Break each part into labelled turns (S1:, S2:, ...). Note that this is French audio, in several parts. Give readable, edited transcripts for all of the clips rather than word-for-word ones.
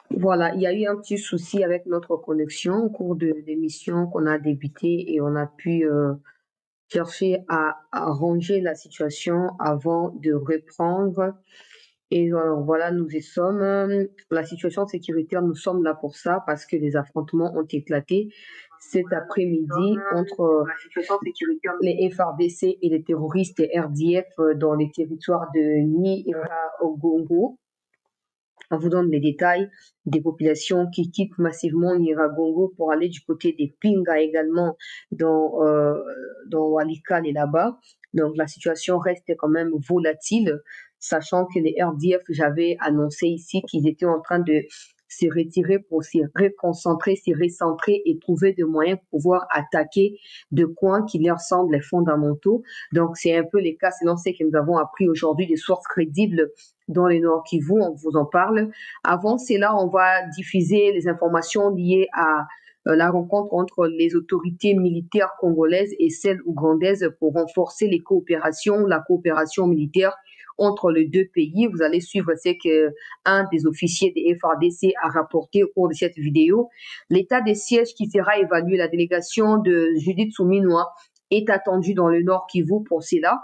S1: Voilà, il y a eu un petit souci avec notre connexion au cours de l'émission qu'on a débuté et on a pu chercher à ranger la situation avant de reprendre. Et voilà, nous y sommes. La situation sécuritaire, nous sommes là pour ça parce que les affrontements ont éclaté cet après-midi entre les FARDC et les terroristes RDF dans les territoires de Nyiragongo. On vous donne les détails des populations qui quittent massivement Nyiragongo pour aller du côté des Pinga également dans Walikale et là-bas. Donc la situation reste quand même volatile, sachant que les RDF, j'avais annoncé ici qu'ils étaient en train de se retirer pour se reconcentrer, se recentrer et trouver des moyens pour pouvoir attaquer de coins qui leur semblent fondamentaux. Donc c'est un peu les cas selon ce que nous avons appris aujourd'hui des sources crédibles dans le Nord Kivu, on vous en parle. Avant cela, on va diffuser les informations liées à la rencontre entre les autorités militaires congolaises et celles ougandaises pour renforcer les coopérations, la coopération militaire entre les deux pays. Vous allez suivre ce que un des officiers des FARDC a rapporté au cours de cette vidéo. L'état des sièges qui sera évalué, la délégation de Judith Souminois est attendue dans le Nord Kivu pour cela.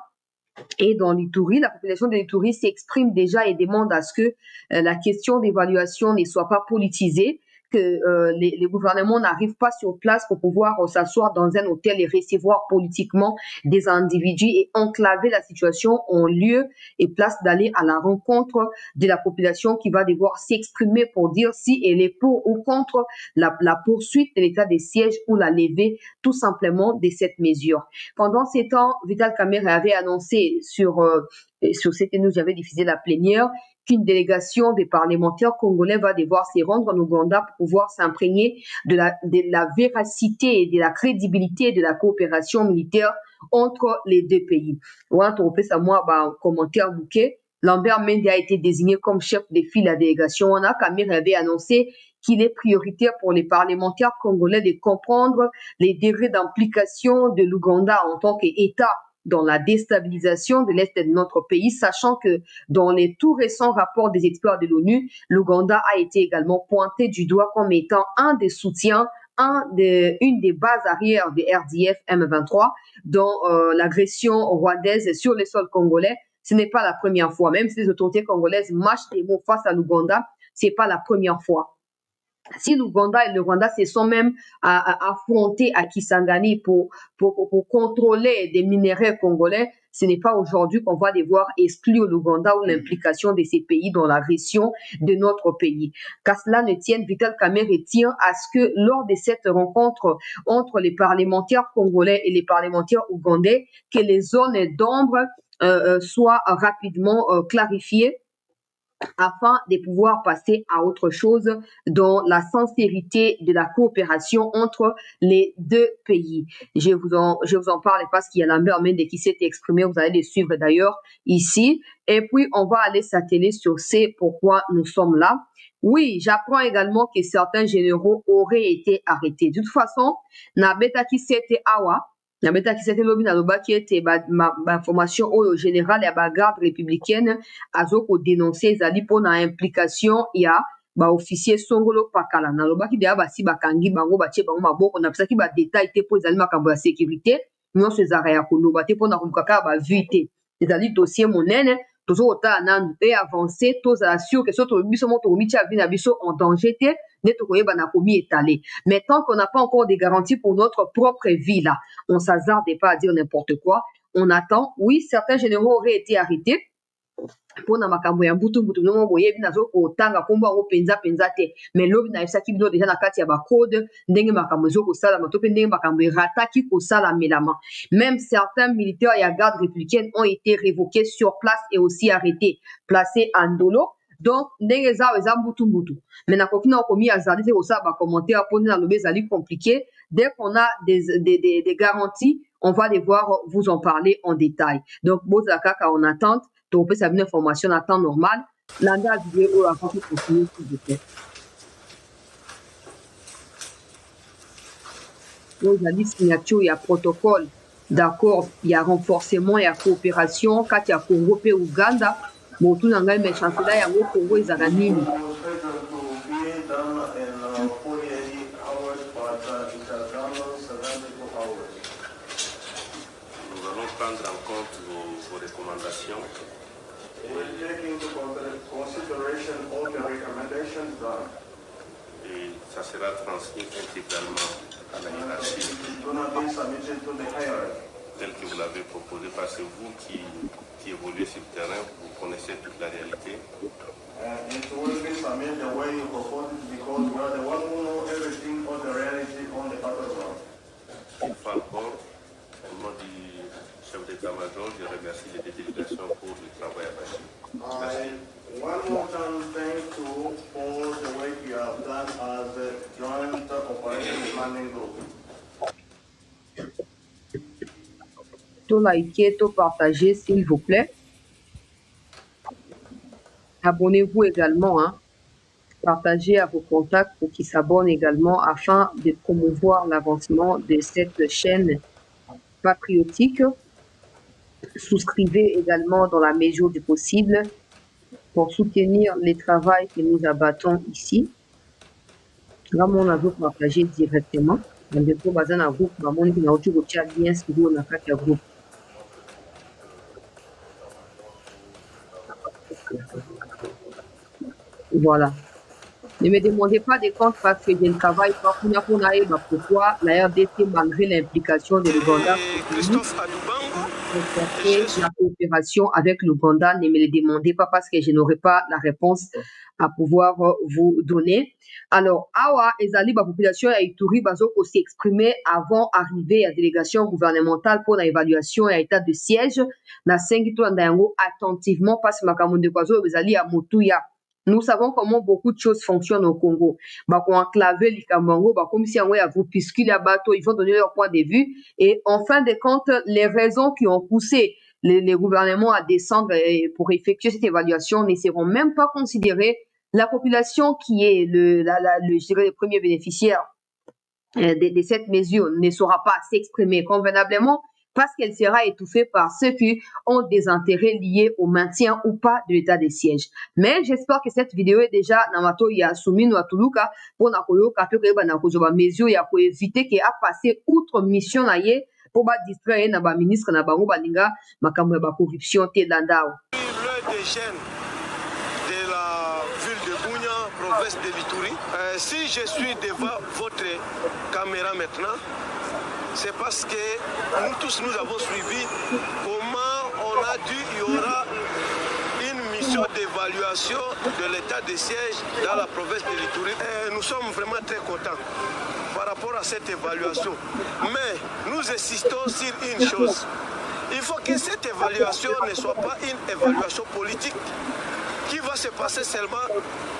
S1: Et dans l'Ituri, la population de l'Ituri s'exprime déjà et demande à ce que la question d'évaluation ne soit pas politisée, que les gouvernements n'arrivent pas sur place pour pouvoir s'asseoir dans un hôtel et recevoir politiquement des individus et enclaver la situation en lieu et place d'aller à la rencontre de la population qui va devoir s'exprimer pour dire si elle est pour ou contre la poursuite de l'état des sièges ou la levée tout simplement de cette mesure. Pendant ces temps, Vital Kamerhe avait annoncé sur cette news, j'avais diffusé la plénière, qu'une délégation des parlementaires congolais va devoir se rendre en Ouganda pour pouvoir s'imprégner de la véracité et de la crédibilité de la coopération militaire entre les deux pays. Ouais, on peut savoir, commentaire bouquet. Lambert Mende a été désigné comme chef de file de la délégation. On a Kamerhe avait annoncé qu'il est prioritaire pour les parlementaires congolais de comprendre les degrés d'implication de l'Ouganda en tant qu'État dans la déstabilisation de l'Est de notre pays, sachant que dans les tout récents rapports des experts de l'ONU, l'Ouganda a été également pointé du doigt comme étant un des soutiens, une des bases arrières de RDF M23 dans l'agression rwandaise sur les sols congolais. Ce n'est pas la première fois, même si les autorités congolaises mâchent les mots face à l'Ouganda, c'est pas la première fois. Si l'Ouganda et le Rwanda se sont même affrontés à Kisangani pour contrôler des minéraux congolais, ce n'est pas aujourd'hui qu'on va devoir exclure l'Ouganda ou l'implication de ces pays dans l'agression de notre pays. Qu'à cela ne tienne, Vital Kamerhe tient à ce que lors de cette rencontre entre les parlementaires congolais et les parlementaires ougandais, que les zones d'ombre soient rapidement clarifiées afin de pouvoir passer à autre chose dans la sincérité de la coopération entre les deux pays. Je vous en parle parce qu'il y a Lambert Mende qui s'est exprimé, vous allez les suivre d'ailleurs ici. Et puis, on va aller s'atteler sur c'est pourquoi nous sommes là. Oui, j'apprends également que certains généraux auraient été arrêtés. De toute façon, Nabeta qui s'était awa, Nabeta qui s'était lobby nalobaki ete information au général ya garde républicaine azoko dénoncer ezali pona implication ya officier Songolo Pakala nalobaki deya basi bakangi bango batie bango maboko na pisaki ba détail te po ezali makambo ya sécurité nyonso ezaka ya koloba te pona koluka kaka ba vue te ezali dossier monene tozokotala nanu e avancé tozala sûr que so tolobi biso mo tokomitia vie na biso en danger te nde tokoyeba na komi étalé. Mais tant qu'on n'a pas encore des garanties pour notre propre vie là, on s'hasarde pas à dire n'importe quoi. On attend. Oui, certains généraux auraient été arrêtés. Pona makambo ya mbutu no boyebi nazo kotanga kombo yango penza te mais lobi na yebisaki bino deja na kati ya bacode ndenge makambo ezokosalama to mpe ndenge makambo erataki kosalamelama. Même certains militaires ya garde républicaine ont été révoqués sur place et aussi arrêtés, placés en dolo. Donc ndenge eza mbutu mais nakoki na komi azali te kosala bacommentaire mpona nalobi ezali compliqué. Dès qu'on a des garanties, on va devoir vous en parler en détail. Donc bozala kaka en attente. Tu peux savoir une information à temps normal. L'anda vidéo avant de continuer, s'il vous plaît. Donc, il y a des signatures, il y a protocole, d'accord, il y a renforcement, il y a coopération, quand il y a Congo et Ouganda, bon, tout le monde, mais chancelier, il y a Congo et Zaganini.
S2: prendre en compte vos recommandations. Et ça sera transmis intégralement à la hiérarchie, tel que vous l'avez proposé, parce que vous qui évoluez sur le terrain, vous connaissez toute la réalité.
S3: It will be submitted the way you propose it because we are the one who know everything on the reality on the battleground.
S2: Une fois encore, au nom du chef d'état-major, je remercie les délégations pour le travail attaché.
S3: One more time, thank you for the work you have done as a joint operation planning group.
S1: Tout liker, tout partager, s'il vous plaît. Abonnez-vous également, hein. Partagez à vos contacts pour qu'ils s'abonnent également afin de promouvoir l'avancement de cette chaîne patriotique. Souscrivez également dans la mesure du possible pour soutenir le travail que nous abattons ici. Là, on a partager directement. Voilà. Ne me demandez pas des comptes parce que je ne travaille pas pourquoi la RDC, malgré l'implication de l'Ouganda, la coopération avec l'Ouganda, ne me le demandez pas parce que je n'aurai pas la réponse à pouvoir vous donner. Alors, Awa Ezali, la population à Ituri, Bazoko s'est exprimé avant arriver à la délégation gouvernementale pour l'évaluation et l'état de siège. Na Sengito Ndango attentivement parce que Makamunde Kwazo Ezali à Moutouya. Nous savons comment beaucoup de choses fonctionnent au Congo. Bah, qu'on enclaver les Kamango, bah, comme si on a groupuscule à bateau, ils vont donner leur point de vue. Et en fin de compte, les raisons qui ont poussé les gouvernements à descendre pour effectuer cette évaluation ne seront même pas considérées. La population qui est je dirais, le premier bénéficiaire de cette mesure ne saura pas s'exprimer convenablement parce qu'elle sera étouffée par ceux qui ont des intérêts liés au maintien ou pas de l'état de siège. Mais j'espère que cette vidéo est déjà namato ya soumino atuluka pour nakolo kape ko ba nakozo ba mesure ya ko éviter que a passer outre mission na ye pour ba distraire na ba ministre na bango balinga makambo ya ba corruption te landao.
S4: Le des jeunes de la ville de Bunia, province de l'Ituri. Si je suis devant votre caméra maintenant, c'est parce que nous tous nous avons suivi comment on a dit il y aura une mission d'évaluation de l'état de siège dans la province de l'Ituri. Nous sommes vraiment très contents par rapport à cette évaluation. Mais nous insistons sur une chose. Il faut que cette évaluation ne soit pas une évaluation politique qui va se passer seulement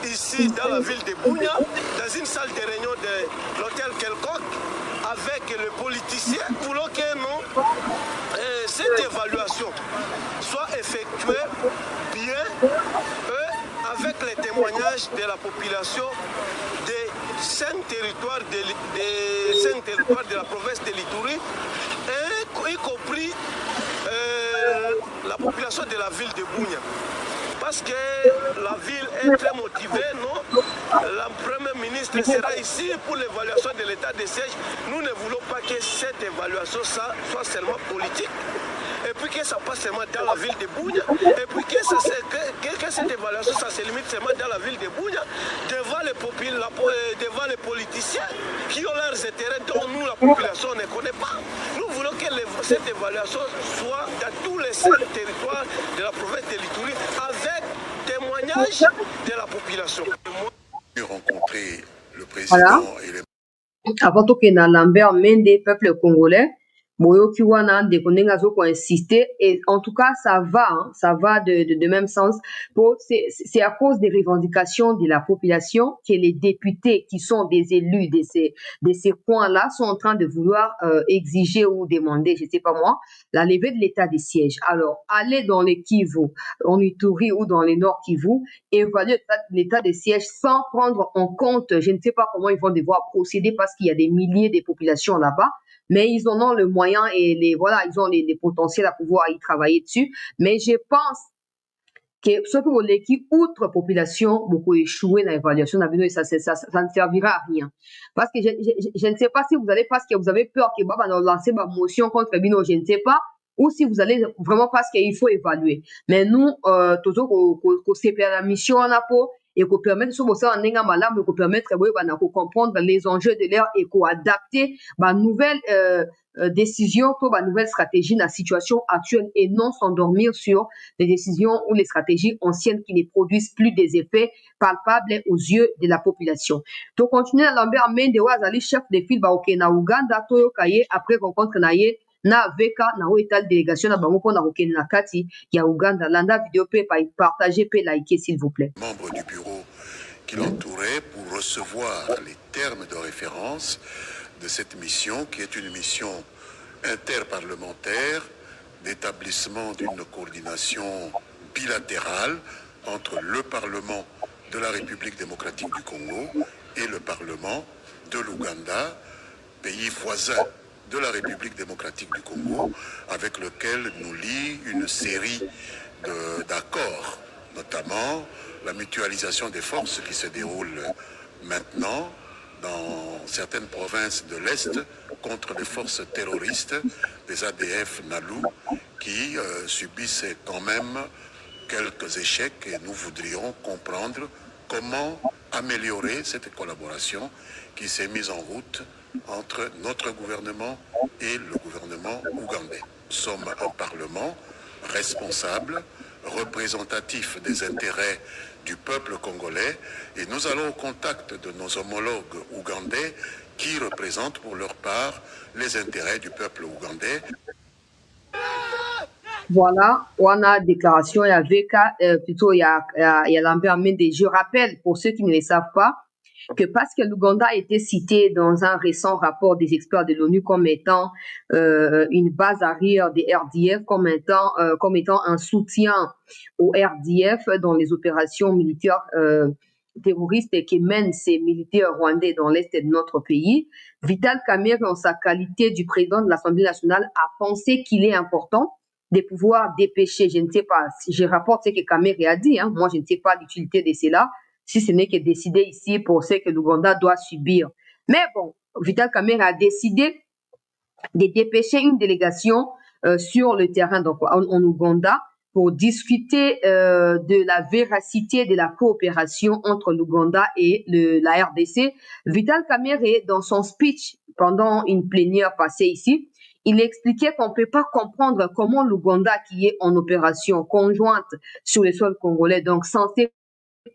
S4: ici dans la ville de Bunia, dans une salle de réunion de l'hôtel quelconque, avec les politiciens. Nous voulons que cette évaluation soit effectuée bien avec les témoignages de la population des 5 territoires de la province de l'Ituri, y compris la population de la ville de Bunia. Parce que la ville est très motivée, non? La première ministre sera ici pour l'évaluation de l'état de siège. Nous ne voulons pas que cette évaluation soit seulement politique. Et puis que ça passe seulement dans la ville de Bunia. Et puis que cette évaluation, ça se limite seulement dans la ville de Bunia, devant les politiciens qui ont leurs intérêts dont nous, la population, ne connaît pas. Nous voulons que cette évaluation soit dans tous les 5 territoires de la province de l'Ituri avec témoignage de la population.
S5: Rencontrer le président
S1: Voilà.
S5: et les
S1: Avant tout que na Lambert Mende, peuple congolais, Boyo Kiwana, Dekonengazo pour insister, et en tout cas, ça va, hein, ça va de même sens. C'est à cause des revendications de la population que les députés qui sont des élus de ces coins-là sont en train de vouloir exiger ou demander, je sais pas moi, la levée de l'état de siège. Alors, allez dans les Kivu, en Ituri ou dans les Nord Kivu, évaluer l'état de siège sans prendre en compte, je ne sais pas comment ils vont devoir procéder parce qu'il y a des milliers de populations là-bas. Mais ils en ont le moyen et ils ont les potentiels à pouvoir y travailler dessus. Mais je pense que ce que vous l'équipe, outre population, beaucoup échoué dans l'évaluation, ça ne servira à rien. Parce que je ne sais pas si vous allez, parce que vous avez peur que Baba nous lance ma motion contre Bino, je ne sais pas. ou si vous allez vraiment parce qu'il faut évaluer. Mais nous, toujours qu'on sépare la mission en apport et qu'on permet de se bosser en n'enga malam, et qu'on permettre de comprendre les enjeux de l'air et qu'on adapter ma nouvelle décision pour ma nouvelle stratégie dans la situation actuelle et non s'endormir sur les décisions ou les stratégies anciennes qui ne produisent plus des effets palpables aux yeux de la population. Donc, continuer à Lambert Mende, Wazali, chef de file, na Uganda, Toyo Kaye, après rencontre naye, na VK, na Oetal délégation, na Bango, na Roken Nakati, ya Uganda, Landa vidéo, partager, liker, s'il vous plaît.
S5: Membre du bureau qui l'entourait pour recevoir les termes de référence de cette mission, qui est une mission interparlementaire d'établissement d'une coordination bilatérale entre le Parlement de la République démocratique du Congo et le Parlement de l'Ouganda, pays voisin de la République démocratique du Congo, avec lequel nous lie une série d'accords, notamment la mutualisation des forces qui se déroule maintenant dans certaines provinces de l'Est contre les forces terroristes des ADF Nalou qui subissent quand même quelques échecs et nous voudrions comprendre comment améliorer cette collaboration qui s'est mise en route entre notre gouvernement et le gouvernement ougandais. Nous sommes un parlement responsable, représentatif des intérêts du peuple congolais et nous allons au contact de nos homologues ougandais qui représentent pour leur part les intérêts du peuple ougandais.
S1: Voilà, on a déclaration, il y a VK, plutôt il y a Lambert Mende. Je rappelle, pour ceux qui ne le savent pas, que parce que l'Ouganda a été cité dans un récent rapport des experts de l'ONU comme étant une base arrière des RDF, comme étant un soutien au RDF dans les opérations militaires terroristes qui mènent ces militaires rwandais dans l'est de notre pays, Vital Kamerhe, en sa qualité du président de l'Assemblée nationale, a pensé qu'il est important de pouvoir dépêcher, je ne sais pas, si je rapporte ce que Kamerhe a dit, moi je ne sais pas l'utilité de cela, si ce n'est que décider ici pour ce que l'Ouganda doit subir. Mais bon, Vital Kamerhe a décidé de dépêcher une délégation sur le terrain donc en Ouganda pour discuter de la véracité de la coopération entre l'Ouganda et la RDC. Vital Kamerhe, dans son speech pendant une plénière passée ici, il expliquait qu'on ne peut pas comprendre comment l'Ouganda, qui est en opération conjointe sur le sol congolais, donc censé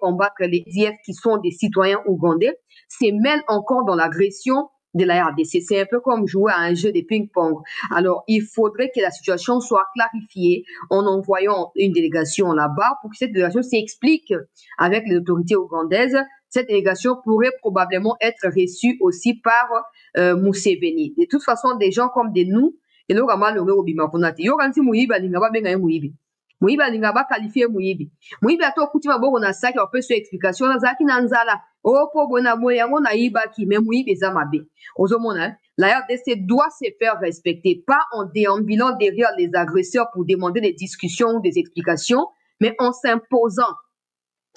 S1: combattre les IF qui sont des citoyens ougandais, se mêle encore dans l'agression de la RDC. C'est un peu comme jouer à un jeu de ping-pong. Alors, il faudrait que la situation soit clarifiée en envoyant une délégation là-bas pour que cette délégation s'explique avec les autorités ougandaises. Cette délégation pourrait probablement être reçue aussi par Museveni. De toute façon, des gens comme des nous, et là, Muibi alinga ba qualifier Muibi. Muibi ato kuti maboko na saki opeso explication na zaki na nzala. Opo bona moya yango na iba ki mais Muibi za mabe. Ozomona, la RDC doit se faire respecter, pas en déambulant derrière les agresseurs pour demander des discussions ou des explications, mais en s'imposant.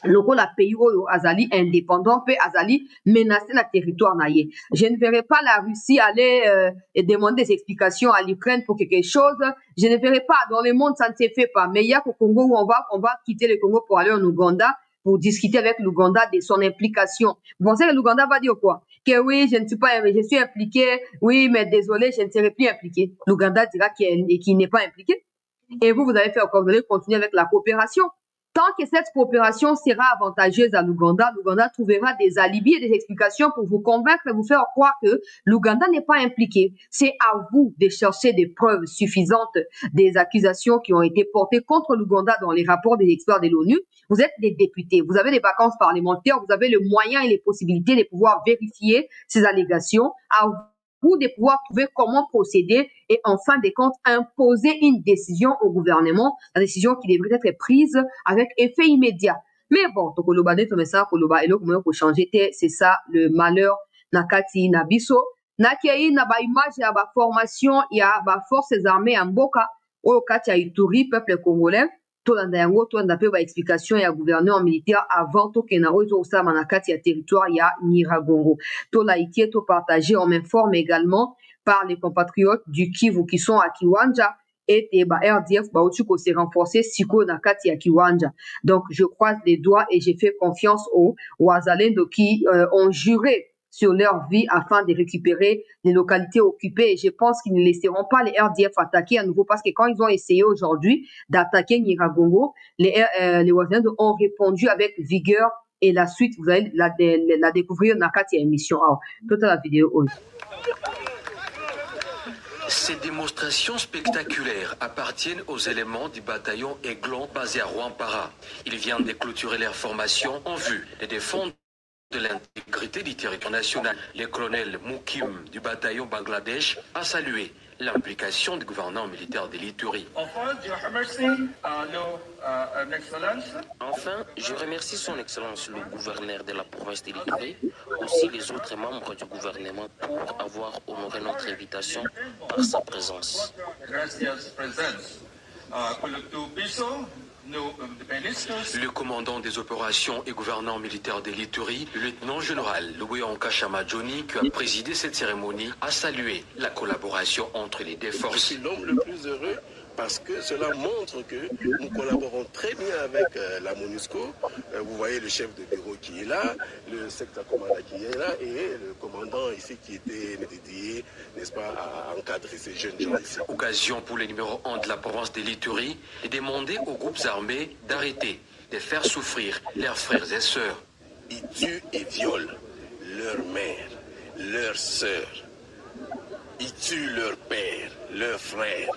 S1: Loko la pays azali indépendant peut azali menacer le territoire naïe. Je ne verrai pas la Russie aller et demander des explications à l'Ukraine pour quelque chose. Je ne verrai pas dans le monde, ça ne se fait pas. Mais il y a qu'au Congo où on va quitter le Congo pour aller en Ouganda pour discuter avec l'Ouganda de son implication. Vous pensez que l'Ouganda va dire quoi? Que oui, je suis impliqué. Oui, mais désolé, je ne serai plus impliqué. L'Ouganda dira qu'il n'est pas impliqué. Et vous allez faire quoi? Vous allez continuer avec la coopération. Tant que cette coopération sera avantageuse à l'Ouganda, l'Ouganda trouvera des alibis et des explications pour vous convaincre et vous faire croire que l'Ouganda n'est pas impliqué. C'est à vous de chercher des preuves suffisantes des accusations qui ont été portées contre l'Ouganda dans les rapports des experts de l'ONU. Vous êtes des députés, vous avez des vacances parlementaires, vous avez le moyen et les possibilités de pouvoir vérifier ces allégations. À vous de pouvoir trouver comment procéder et en fin de compte imposer une décision au gouvernement, la décision qui devrait être prise avec effet immédiat. Mais bon, pour changer, c'est ça le malheur nakati nabiso. Nakiai na ba image ya ba formation ya ba forces armées en Mboka au kati ya Ituri peuple congolais. Tolanda yango tolanda pe ba explication ya gouverneur militaire avant to kenaro to sa manakati ya territoire ya Nyiragongo. Tola ikie to partager, on m'informe également par les compatriotes du Kivu qui sont à Kiwanja et ba RDF ba uti ko se renforcer siko na kati ya kiwanja. Donc je croise les doigts et j'ai fait confiance aux wazalendo qui ont juré sur leur vie afin de récupérer les localités occupées. Et je pense qu'ils ne laisseront pas les RDF attaquer à nouveau parce que quand ils ont essayé aujourd'hui d'attaquer Nyiragongo, les Wazalendo ont répondu avec vigueur et la suite, vous allez la découvrir dans la émission. Toute la vidéo.
S6: Ces démonstrations spectaculaires appartiennent aux éléments du bataillon Aiglon basé à Rwampara. Ils viennent de clôturer leur formation en vue de défendre de l'intégrité du territoire national. Le colonel Moukim du bataillon Bangladesh a salué l'implication du gouvernement militaire de l'Ituri.
S7: Enfin, je remercie son Excellence le gouverneur de la province de l'Ituri, aussi les autres membres du gouvernement pour avoir honoré notre invitation par sa présence.
S6: Le commandant des opérations et gouverneur militaire de l'Ituri, le lieutenant-général Louis Onkashama Johnny, qui a présidé cette cérémonie, a salué la collaboration entre les deux forces.
S4: Je suis l'homme le plus heureux parce que cela montre que nous collaborons très bien avec la MONUSCO. Vous voyez le chef de bureau qui est là, le secteur commandant qui est là et le commandant ici qui était dédié, n'est-ce pas, à encadrer ces jeunes gens ici.
S6: Occasion pour le numéro 1 de la province de l'Ituri de demander aux groupes armés d'arrêter de faire souffrir leurs frères et sœurs.
S4: Ils tuent et violent leur mère, leurs sœurs. Ils tuent leur père, leurs frères.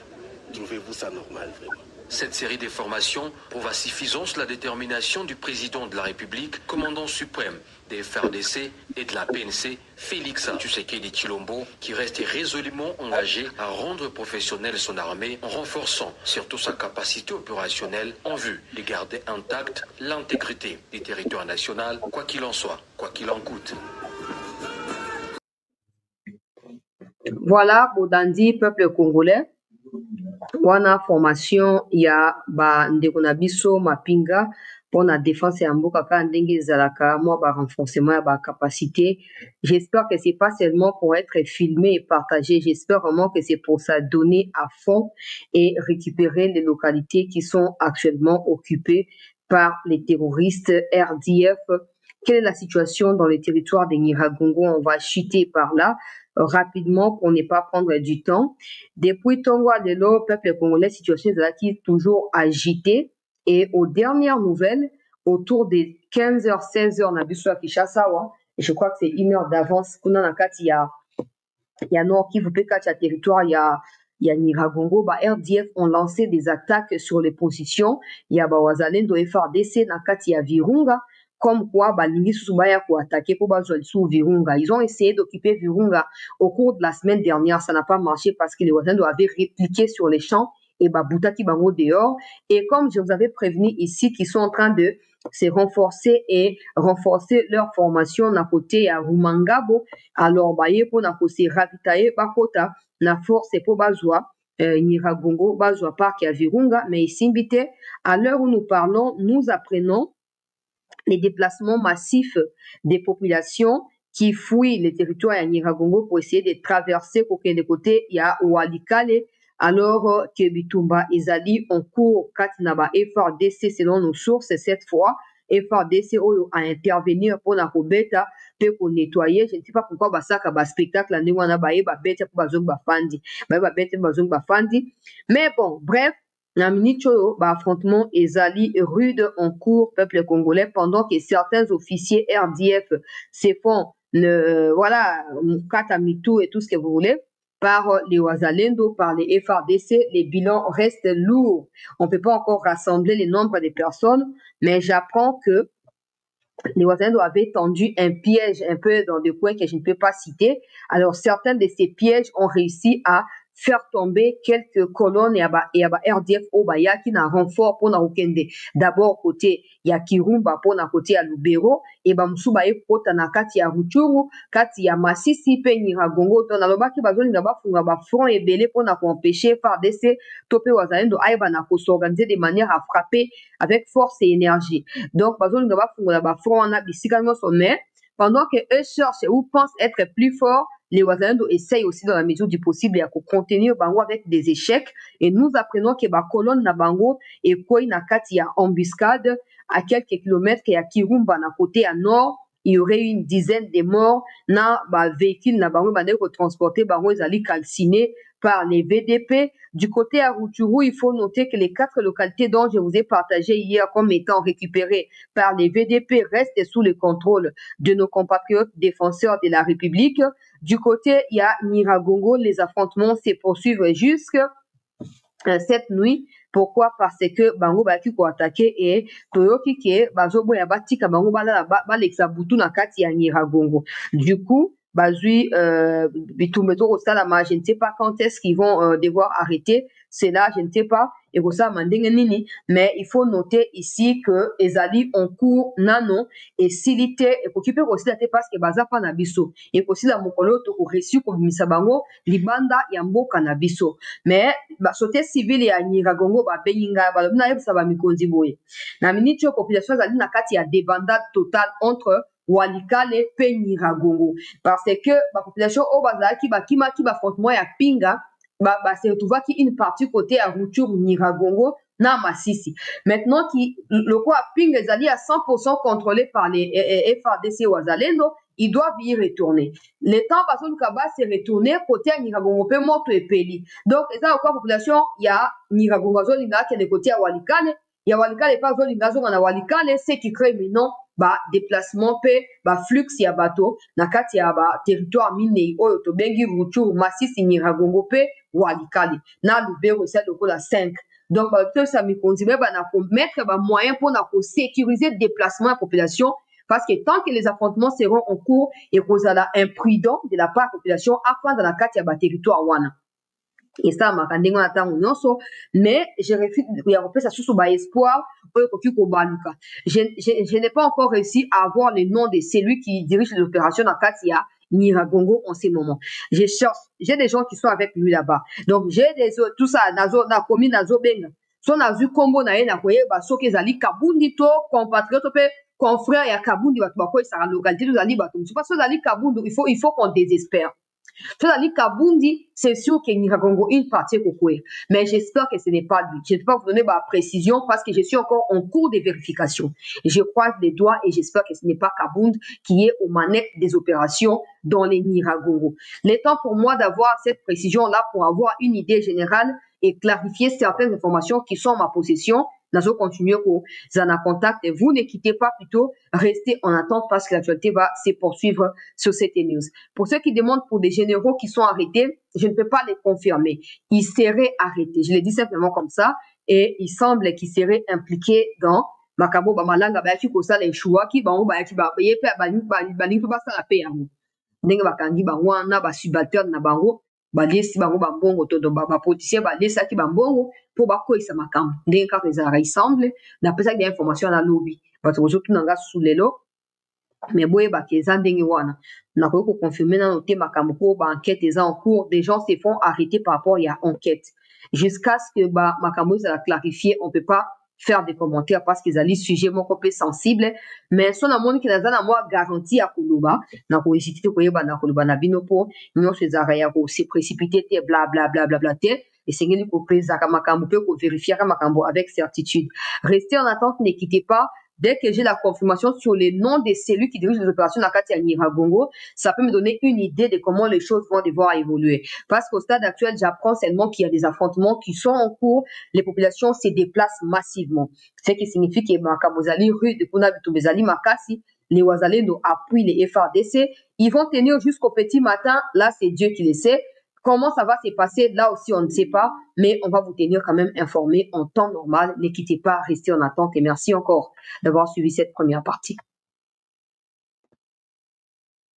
S4: Trouvez-vous ça normal, vraiment?
S6: Cette série de formations prouve à suffisance la détermination du président de la République, commandant suprême des FARDC et de la PNC, Félix Tshisekedi Tshilombo, qui reste résolument engagé à rendre professionnelle son armée en renforçant surtout sa capacité opérationnelle en vue de garder intacte l'intégrité du territoire national, quoi qu'il en soit, quoi qu'il en coûte.
S1: Voilà, Bodandi, peuple congolais. Wana formation ya ba ndeko na biso mapinga pour la défense ya mboka ka ndenge ezalaka moi ba renforcement ya ba capacité. J'espère que c'est pas seulement pour être filmé et partagé, j'espère vraiment que c'est pour ça donner à fond et récupérer les localités qui sont actuellement occupées par les terroristes RDF. Quelle est la situation dans les territoires de Nyiragongo? On va chuter par là rapidement pour ne pas prendre du temps. Depuis Tongwa de l'eau, peuple congolais, situation est toujours agitée. Et aux dernières nouvelles, autour des 15h, 16h, on a vu sur Kinshasa, et je crois que c'est 1 heure d'avance. Il y a Nord Kivu, Pekacha territoire, il y a Nyiragongo, RDF ont lancé des attaques sur les positions. Il y a Wazalendo FARDC, Nakati ya Virunga. Comme quoi, balingi susubaya pour attaquer pour sous Virunga. Ils ont essayé d'occuper Virunga au cours de la semaine dernière. Ça n'a pas marché parce que les Wazalendo avaient répliqué sur les champs et Boutaki Bango dehors. Et comme je vous avais prévenu ici, qu'ils sont en train de se renforcer et renforcer leur formation na côté à Rumangabo. Alors, pour na côté ravitailler bakota na force pour bazwa Nyiragongo, bazwa parc à Virunga. Mais ici, à l'heure où nous parlons, nous apprenons les déplacements massifs des populations qui fouillent les territoires à Nyiragongo pour essayer de traverser aucun des côtés. Il y a Walikale, alors que Bitumba Ezali en cours Katinaba FARDC selon nos sources cette fois. FARDC a intervenir pour la robeta pour nettoyer. Je ne sais pas pourquoi basaka ba spectacle là wana ba beta pour bazong ba fandi. Ba beta bazong ba fandi. Mais bon, bref, la minute affrontement ezali rude en cours peuple congolais pendant que certains officiers RDF se font voilà Katamitu et tout ce que vous voulez par les Wazalendo, par les FARDC, les bilans restent lourds. On ne peut pas encore rassembler les nombres des personnes, mais j'apprends que les Wazalendo avaient tendu un piège un peu dans des coins que je ne peux pas citer. Alors certains de ces pièges ont réussi à faire tomber quelques colonnes et à RDF Obaya qui n'a renfort pour na Okende. D'abord côté ya Kirumba pour na côté à Lubero et Msuba e kota na kati ya Ruchuru, kati ya Masisi pe Nyiragongo to na lobaki bazoni na bafunga ba front et belé pour na empêcher FARDC topé Wazalendo aiba na ko s'organiser de manière à frapper avec force et énergie. Donc bazoni na bafunga ba front na bisika no sommet pendant que eux cherchent ou pensent être plus forts. les Wazalendo essayent aussi dans la mesure du possible à contenir Bango avec des échecs. Et nous apprenons que la colonne na Bango et quoi na kati ya embuscade à quelques kilomètres et à Kirumba na côté à nord. Il y aurait une dizaine de morts na véhicules na Bango transportés Bango ils calcinés par les VDP. Du côté à Rutshuru, il faut noter que les 4 localités dont je vous ai partagé hier comme étant récupérées par les VDP restent sous le contrôle de nos compatriotes défenseurs de la République. Du côté, il y a Nyiragongo, les affrontements se poursuivent jusqu'à cette nuit. Pourquoi? Parce que Bango baki ko attaquer et Toyoki ke bazobo ya batika Bango bala ba l'exabutu na kati ya Nyiragongo. Du coup, bazui bitumeto au salama, je ne sais pas quand est-ce qu'ils vont devoir arrêter cela, je ne sais pas. Et ça nini, mais il faut noter ici que ezali en cours nano et silité et occupé aussi la parce que baza pa na biso et aussi la mokolo to ko reçu ko bimisa bango libanda ya mboka na biso mais ba sauté civil ya Nyiragongo ba beninga ba na yebisa ba mikonzi boye na minitio population zali na kati ya débandade totale entre Walikale pe Nyiragongo parce que la population au bazaki ba kima ki ba affrontement ya pinga se retrouva qui une partie côté à Rutshuru Nyiragongo na Masisi. Maintenant qui le quoi pinga zali à 100% contrôlé par les FARDC Wazalendo, ils doivent y retourner. Le temps parce que le Kaba s'est retourné côté à Nyiragongo pe moto et peli. Donc et ça encore population il y a Nyiragongo zolinga qui est de côté à Walikale, il y a Walikale pas zolinga zo na Walikale c'est qui crée maintenant déplacement pe flux ya bateau na kati ya territoire minei oyo to bengi Rutshuru Masisi Nyiragongo pe Walikale na Lubero c'est le la 5. Donc tout ça me continue na mettre moyen pour na sécuriser le déplacement de la population parce que tant que les affrontements seront en cours et qu'on a imprudent de la part de la population afin dans la kati ya territoire wana. Et ça makandingo na tango nyonso mais je refuse ya repesa sous espoir je n'ai pas encore réussi à avoir le nom de celui qui dirige l'opération dans Katia Nyiragongo en ce moment. Je cherche, j'ai des gens qui sont avec lui là-bas. Donc j'ai des autres, tout ça nazo na komi nazo benga. So nazu kombo na ye na koye ba soki ezali Kabundi to compatriote pe confrère ya Kabundi ba ko sa localité ezali ba to. Parce que ezali Kabundi il faut qu'on désespère. Fedali Kabundi, c'est sûr qu'il y a une partie kokoué. Mais j'espère que ce n'est pas lui. Je ne peux pas vous donner ma précision parce que je suis encore en cours de vérification. Je croise les doigts et j'espère que ce n'est pas Kabundi qui est aux manettes des opérations dans les Nyiragongo. Le temps pour moi d'avoir cette précision-là pour avoir une idée générale et clarifier certaines informations qui sont en ma possession. Nous continuer pour en contact et vous ne quittez pas plutôt, restez en attente parce que l'actualité va se poursuivre sur cette news. Pour ceux qui demandent pour des généraux qui sont arrêtés, je ne peux pas les confirmer. Ils seraient arrêtés. Je le dis simplement comme ça et il semble qu'ils seraient impliqués dans Makabo Bamalanga Bayaki Kosa les choix qui vont Bayaki Baye Bani Basa la paix. N'engue Bakangi Bawana Basubalterne na Bango. Balesi bango bambongo to ba politicien balesa ki bambongo pour bakoisa makambo ndenge kaka ezalaka ensemble na pesa des informations na lobby bato bozotu nanga sulelo mais boye bakeza ndenge wana na ko confirmer na noter makambo ko ba enquête eza en cours des gens se font arrêter par rapport à enquête jusqu'à ce que makambo ça clarifier on peut pas faire des commentaires parce qu'ils allaient sujet mon peu sensible mais son amoni qui nazana moi garantie à kuluba na ko hésiter ko yeba na kuluba na binopo nyo sezara ya ko se précipiter te bla bla bla bla bla te et sengeli ko pesa ka makambo pe ko vérifier ka makambo avec certitude restez en attente ne quittez pas. Dès que j'ai la confirmation sur les noms des cellules qui dirigent les opérations dans Katia Nyiragongo, ça peut me donner une idée de comment les choses vont devoir évoluer. Parce qu'au stade actuel, j'apprends seulement qu'il y a des affrontements qui sont en cours, les populations se déplacent massivement. Ce qui signifie que Makabozali, rue de Punabitubezali, Makasi, les Wazalendo appuient les FARDC, ils vont tenir jusqu'au petit matin, là c'est Dieu qui le sait. Comment ça va se passer, là aussi on ne sait pas, mais on va vous tenir quand même informés en temps normal. Ne quittez pas, restez en attente et merci encore d'avoir suivi cette première partie.